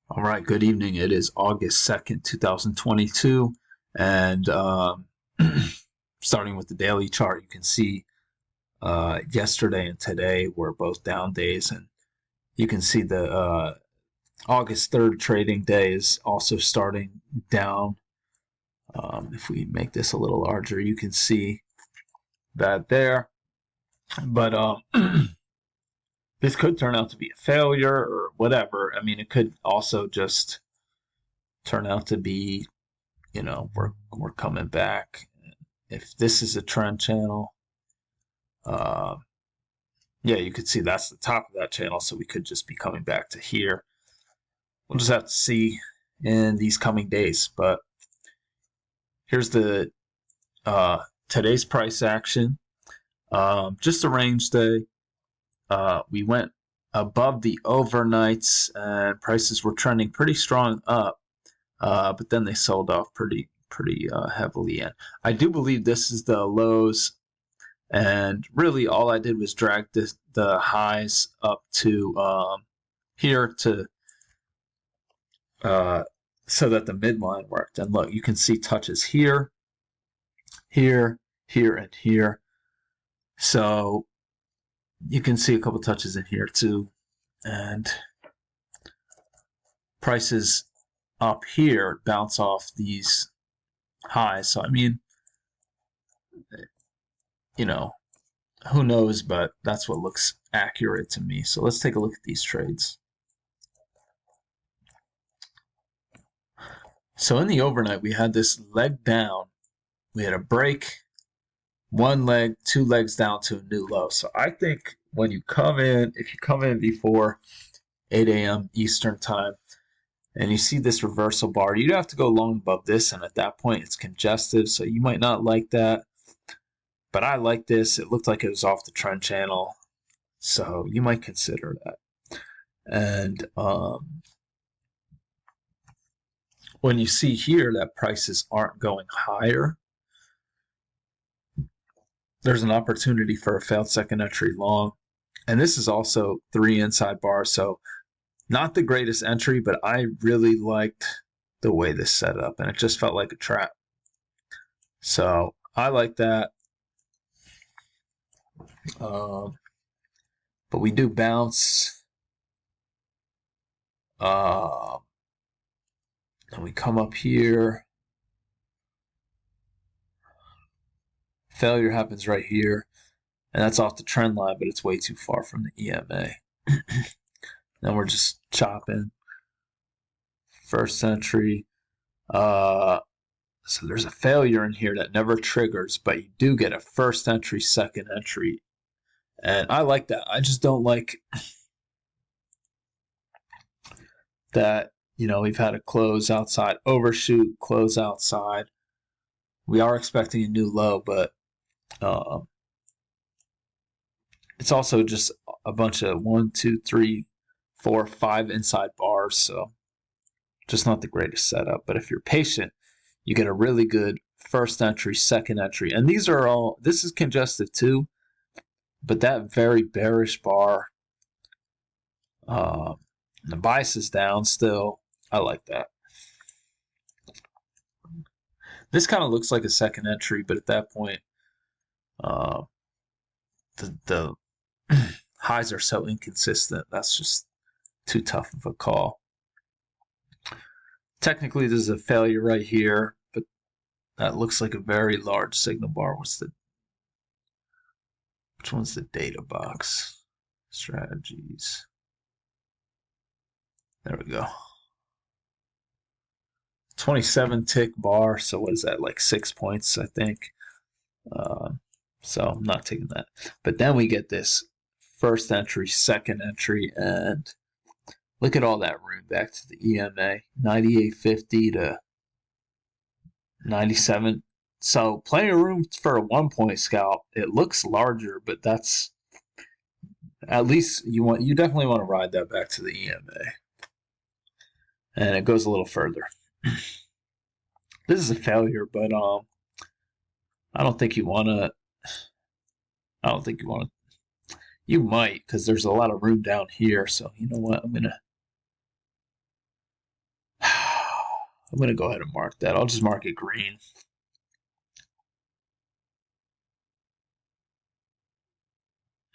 All right, good evening. It is August 2nd, 2022. And starting with the daily chart, you can see yesterday and today were both down days. And you can see the August 3rd trading day is also starting down. If we make this a little larger, you can see that there. But this could turn out to be a failure or whatever. I mean, it could also just turn out to be, we're coming back. If this is a trend channel, uh, yeah, you could see that's the top of that channel, so we could just be coming back to here. We'll just have to see in these coming days. But here's the today's price action. Just a range day. We went above the overnights, and prices were trending pretty strong up, but then they sold off pretty heavily. And I do believe this is the lows, and really all I did was drag the highs up to here to so that the midline worked. And look, you can see touches here, here, here, and here. So you can see a couple touches in here too, and prices up here bounce off these highs. So I mean, who knows, but that's what looks accurate to me. So let's take a look at these trades. So in the overnight, we had this leg down. We had a break, one leg, two legs down to a new low. So I think when you come in, if you come in before 8 a.m. Eastern time, and you see this reversal bar, you'd have to go long above this, and at that point it's congested, so you might not like that. But I like this. It looked like it was off the trend channel, so you might consider that. And when you see here that prices aren't going higher, there's an opportunity for a failed second entry long. And this is also 3 inside bars, so not the greatest entry, but I really liked the way this set up, and it just felt like a trap. So I like that. But we do bounce. And we come up here. Failure happens right here. And that's off the trend line, but it's way too far from the EMA. Then we're just chopping. First entry. So there's a failure in here that never triggers, but you do get a first entry, second entry. And I like that. I just don't like that, we've had a close outside, overshoot, close outside. We are expecting a new low, but it's also just a bunch of 1, 2, 3, 4, 5 inside bars, so just not the greatest setup. But if you're patient, you get a really good first entry, second entry. And these are all, this is congested too, but that very bearish bar, the bias is down still. I like that. This kind of looks like a second entry, but at that point, the highs are so inconsistent. That's just too tough of a call. Technically, this is a failure right here, but that looks like a very large signal bar. Which one's the data box? Strategies. There we go. 27 tick bar. So what is that? Like 6 points, I think. So I'm not taking that. But then we get this first entry, second entry, and look at all that room back to the EMA. 98.50 to 97. So plenty of room for a 1 point scalp. It looks larger, but that's at least you definitely want to ride that back to the EMA. And it goes a little further. This is a failure, but I don't think you want to. You might, because there's a lot of room down here. So you know what? I'm gonna I'm going to go ahead and mark that. I'll just mark it green.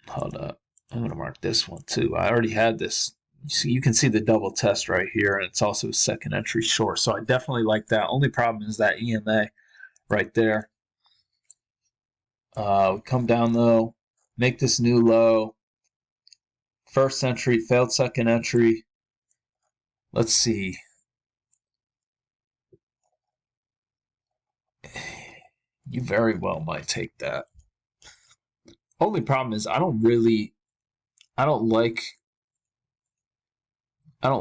Hold up. I'm going to mark this one too. I already had this. You can see the double test right here, and it's also a second entry short. So I definitely like that. Only problem is that EMA right there. We come down though, make this new low. First entry, failed second entry. Let's see. You very well might take that. Only problem is I don't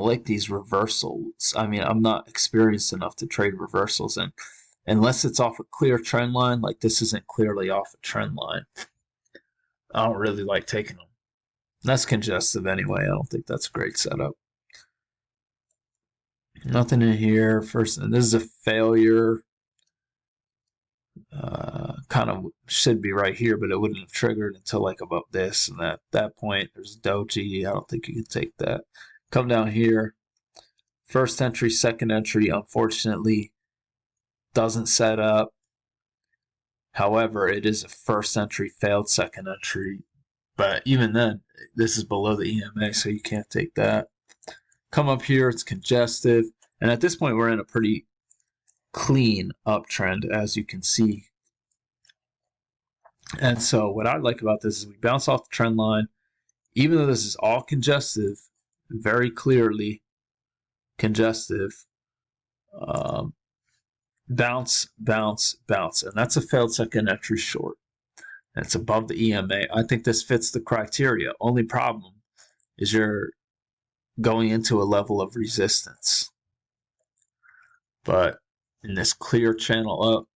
like these reversals. I mean, I'm not experienced enough to trade reversals, and unless it's off a clear trend line, like this isn't clearly off a trend line, I don't really like taking them. That's congestive anyway. I don't think that's a great setup. Nothing in here. First, and this is a failure. Kind of should be right here, but it wouldn't have triggered until like about this, and at that point there's doji. I don't think you can take that. Come down here. First entry, second entry, unfortunately, doesn't set up. However, it is a first entry, failed second entry. But even then, this is below the EMA, so you can't take that. Come up here, it's congestive. And at this point, we're in a pretty clean uptrend, as you can see. And so what I like about this is we bounce off the trend line. Even though this is all congestive, very clearly congestive, bounce, bounce, bounce. And that's a failed second entry short. And it's above the EMA. I think this fits the criteria. Only problem is you're going into a level of resistance. But in this clear channel up,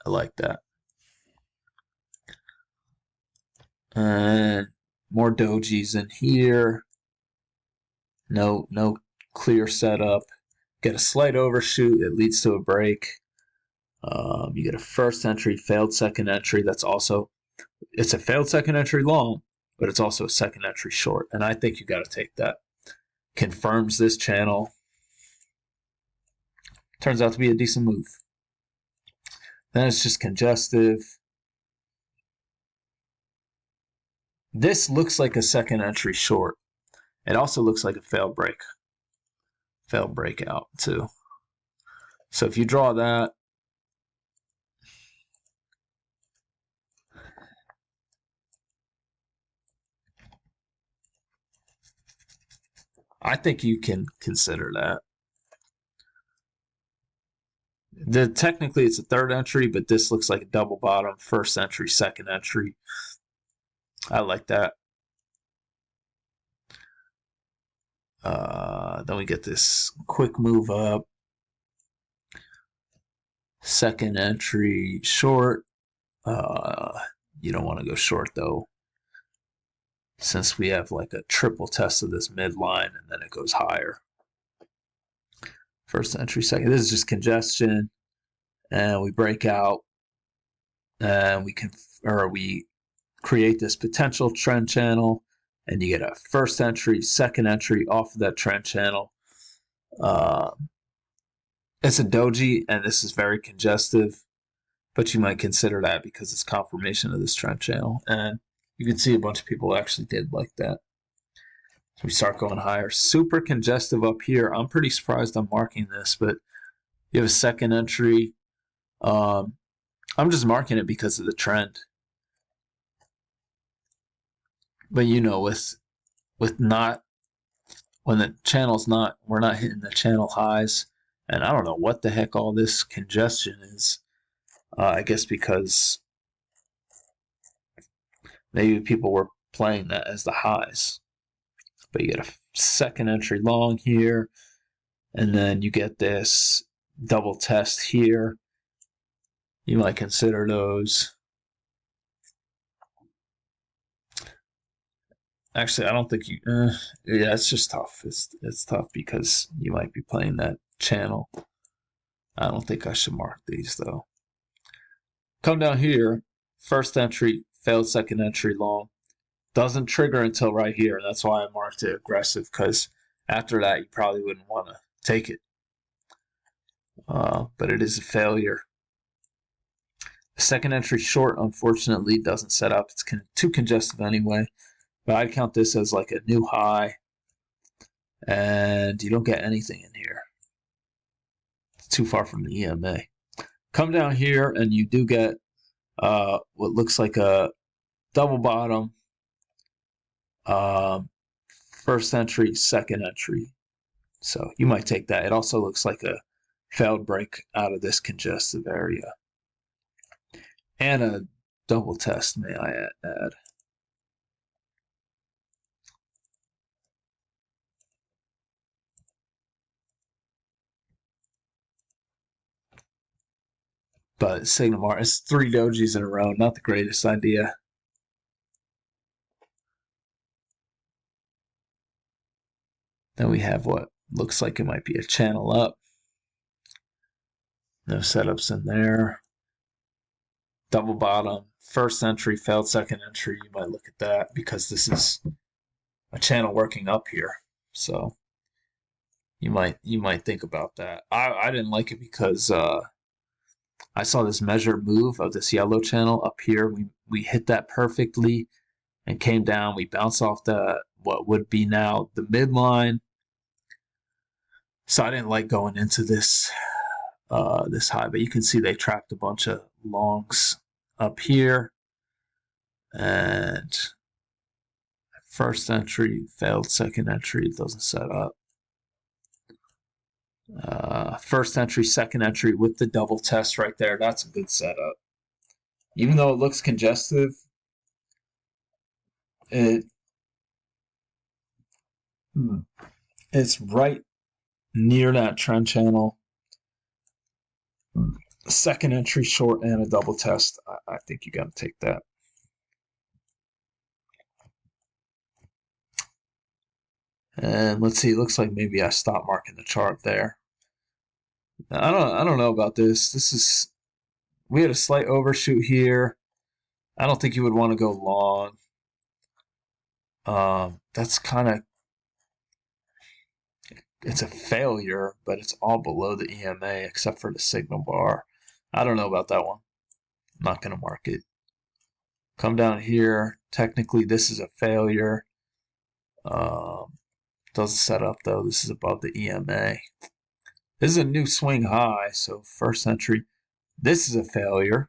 I like that. And more dojis in here. No clear setup. Get a slight overshoot. It leads to a break. You get a first entry, failed second entry. That's also, it's a failed second entry long, but it's also a second entry short. And I think you got to take that. Confirms this channel. Turns out to be a decent move. Then it's just congestive. This looks like a second entry short. It also looks like a failed break. Failed breakout too. So if you draw that, I think you can consider that. Technically it's a third entry, but this looks like a double bottom, first entry, second entry. I like that. Then we get this quick move up. Second entry short. You don't want to go short though, since we have like a triple test of this midline and then it goes higher. First entry, second. This is just congestion, and we break out, and we create this potential trend channel, and you get a first entry, second entry off of that trend channel. It's a doji, and this is very congestive, but you might consider that because it's confirmation of this trend channel. And you can see a bunch of people actually did like that. So we start going higher. Super congestive up here. I'm pretty surprised I'm marking this, but you have a second entry. I'm just marking it because of the trend. But you know, with not, when the channel's not, we're not hitting the channel highs, and I don't know what the heck all this congestion is. I guess because maybe people were playing that as the highs. But you get a second entry long here, and then you get this double test here. You might consider those. Actually, I don't think you. Yeah, it's just tough. It's tough because you might be playing that channel. I don't think I should mark these though. Come down here. First entry, failed second entry long. Doesn't trigger until right here. And that's why I marked it aggressive, because after that you probably wouldn't want to take it. but it is a failure. The second entry short, unfortunately, doesn't set up. It's too congestive anyway, but I'd count this as like a new high, and you don't get anything in here. It's too far from the EMA. Come down here, and you do get what looks like a double bottom, first entry, second entry. So you might take that. It also looks like a failed break out of this congestive area. And a double test, may I add. But Signal Mark, it's 3 dojis in a row. Not the greatest idea. Then we have what looks like it might be a channel up. No setups in there. Double bottom, first entry, failed second entry. You might look at that because this is a channel working up here. So you might think about that. I didn't like it because I saw this measured move of this yellow channel up here. We hit that perfectly and came down. We bounced off the what would be now the midline. So I didn't like going into this this high, but you can see they tracked a bunch of longs up here, and first entry failed, second entry doesn't set up. First entry, second entry with the double test right there. That's a good setup. Even though it looks congestive, it's right near that trend channel. Second entry short and a double test. I think you got to take that. And let's see. It looks like maybe I stopped marking the chart there. I don't know about this. We had a slight overshoot here. I don't think you would want to go long. That's kind of, it's a failure, but it's all below the EMA except for the signal bar. I don't know about that one. I'm not going to mark it. Come down here. Technically, this is a failure. Doesn't set up though. This is above the EMA. This is a new swing high, so first entry. This is a failure,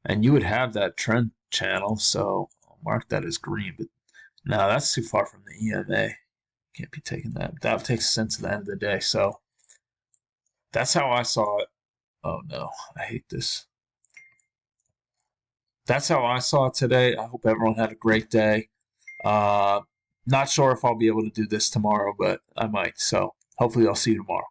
and you would have that trend channel, so I'll mark that as green. But no, that's too far from the EMA. Can't be taking that. That takes us into the end of the day. So that's how I saw it. Oh no, I hate this. That's how I saw it today. I hope everyone had a great day. Not sure if I'll be able to do this tomorrow, but I might. So hopefully I'll see you tomorrow.